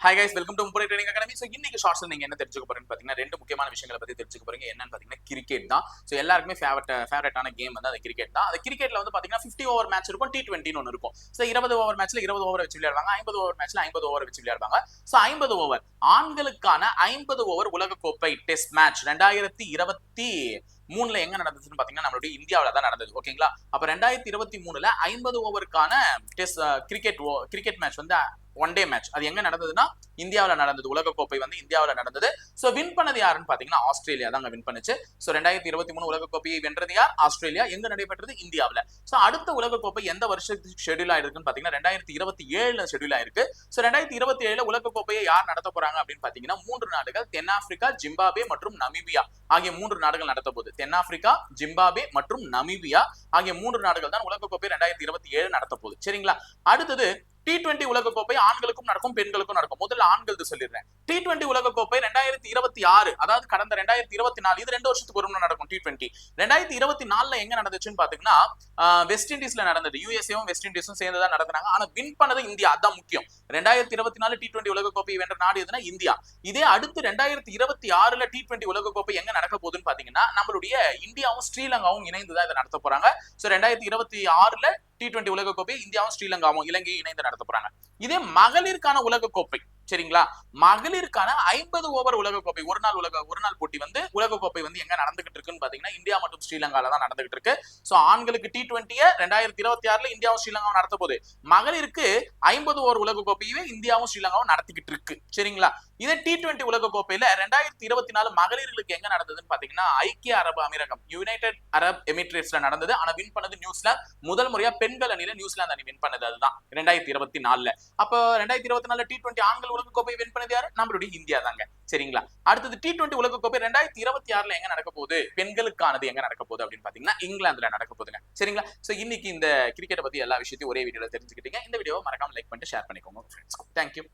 Hi guys, welcome to Mumbai training academy. So இன்னைக்கு ஷார்ட்ஸ்ல நீங்க என்ன தெரிஞ்சுக்க போறீங்கன்னு பாத்தீங்கன்னா, ரெண்டு முக்கியமான விஷயங்களை பத்தி தெரிஞ்சுக்க போறீங்க. என்னன்னு பாத்தீங்கன்னா கிரிக்கெட் தான். ஸோ எல்லாருக்குமே ஃபேவரட்டான கேம் வந்து அது கிரிக்கெட் தான். அது கிரிக்கெட்ல வந்து பாத்தீங்கன்னா 50 ஓவர் மேட்ச் இருக்கும், T20 ஒன்று இருக்கும். ஸோ 20 ஓவர் மேட்ச்ல 20 ஓவர் வச்சு விளையாடுவாங்க, 50 ஓவர் மேட்ச்ல 50 ஓவர் வச்சு விளையாடுவாங்க. ஸோ 50 ஓவர் ஆண்களுக்கான 50 ஓவர் உலகக்கோப்பை டெஸ்ட் மேட்ச் 2023ல எங்க நடந்துச்சுன்னு பாத்தீங்கன்னா நம்மளுடைய இந்தியாவில தான் நடந்தது. ஓகேங்களா? அப்ப 2023ல 50 ஓவருக்கான டெஸ்ட் கிரிக்கெட் மேட்ச் வந்து ஒன் டே மேட்ச் அது எங்க நடந்ததுன்னா இந்தியாவில நடந்தது. உலகக்கோப்பை வந்து இந்தியாவில நடந்தது. சோ வின் பண்ணது யாருன்னு பாத்தீங்கன்னா ஆஸ்திரேலியா தாங்க வின் பண்ணுச்சு. சோ 2023 உலகக்கோப்பையை வென்றது யார்? ஆஸ்திரேலியா. எங்க நடைபெற்றது? இந்தியாவில. சோ அடுத்த உலகக்கோப்பை எந்த வருஷத்துக்கு ஷெட்யூல் ஆயிருக்குன்னு பாத்தீங்கன்னா 2027ல ஷெட்யூல் ஆயிருக்கு. சோ 2027ல உலகக்கோப்பையை யார் நடத்த போறாங்க அப்படின்னு பாத்தீங்கன்னா 3 நாடுகள் தென்னாப்பிரிக்கா, ஜிம்பாப்வே மற்றும் நமீபியா ஆகிய 3 நாடுகள் நடத்த போகுது. தென்னாப்பிரிக்கா, ஜிம்பாப்வே மற்றும் நமீபியா ஆகிய 3 நாடுகள் தான் உலகக்கோப்பை 2027 நடத்த போகுது. சரிங்களா? அடுத்தது T20 உலகக்கோப்பை ஆண்களுக்கும் நடக்கும், பெண்களுக்கும் நடக்கும். முதல்ல ஆண்கள் சொல்லிடுறேன். T20 உலகக்கோப்பை 2026, அதாவது கடந்த 2024, இது 2 வருஷத்துக்கு ஒரு முறை நடக்கும். T20 2024ல எங்க நடந்துச்சுன்னு பாத்தீங்கன்னா வெஸ்ட் இண்டீஸ்ல நடந்தது. யுஎஸ்ஏவும் வெஸ்ட் இண்டீஸும் சேர்ந்து தான் நடத்துனாங்க. ஆனா வின் பண்ணது இந்தியா. அதான் முக்கியம். 2024 T20 உலகக்கோப்பை வென்ற நாடு எதுனா இந்தியா. இதே அடுத்து 2026ல T20 உலகக்கோப்பை எங்க நடக்க போகுதுன்னு பாத்தீங்கன்னா நம்மளுடைய இந்தியாவும் ஸ்ரீலங்காவும் இணைந்து தான் இதை நடத்த போறாங்க. சோ 2026ல T20 உலகக்கோப்பை இந்தியாவும் ஸ்ரீலங்காவும் இலங்கையும் இணைந்து நடத்த போறாங்க. இதே மகளிருக்கான உலகக்கோப்பை, சரிங்களா, மகளிருக்கான 50 ஓவர் உலகக்கோப்பை ஒரு நாள் போட்டி வந்து உலகக்கோப்பை வந்து எங்க நடந்துகிட்டு இருக்குன்னு பாத்தீங்கன்னா இந்தியா மற்றும் ஸ்ரீலங்கால தான் நடந்துகிட்டு இருக்கு. சோ ஆண்களுக்கு T20 2026ல இந்தியாவும் ஸ்ரீலங்காவும் நடத்த போகுது. மகளிருக்கு 50 ஓவர் உலகக்கோப்பையே இந்தியாவும் ஸ்ரீலங்காவும் நடத்திக்கிட்டு இருக்கு. சரிங்களா? இதே T20 உலகக்கோப்பையில 2024 மகளிர்களுக்கு எங்க நடந்ததுன்னு பாத்தீங்கன்னா ஐக்கிய அரபு அமீரகம், யுனைடெட் அரப் எமிரேட்ஸ்ல நடந்தது. ஆனா வின் பண்ணது நியூசிலாந்து. முதல் முறையா பெண்கள் அணியில நியூசிலாந்து அணி வின் பண்ணது அதுதான் 2024ல. அப்போ 2024 T20 ஆண்கள் உலகக்கோப்பை வின் பண்ணது யாரு? நம்மளுடைய இந்தியா தாங்க. சரிங்களா? அடுத்தது T20 உலகக்கோப்பை 2026ல எங்க நடக்க போகுது? பெண்களுக்கானது எங்க நடக்க போகுது அப்படின்னு பாத்தீங்கன்னா இங்கிலாந்துல நடக்க போகுதுங்க. சரிங்களா? சோ இன்னைக்கு இந்த கிரிக்கெட் பத்தி எல்லா விஷயத்தையும் ஒரே வீடியோல தெரிஞ்சுக்கிட்டீங்க. இந்த வீடியோவை மறக்காம லைக் பண்ணிட்டு ஷேர் பண்ணிக்கோங்க ஃப்ரெண்ட்ஸ்க்கு. தேங்க்யூ.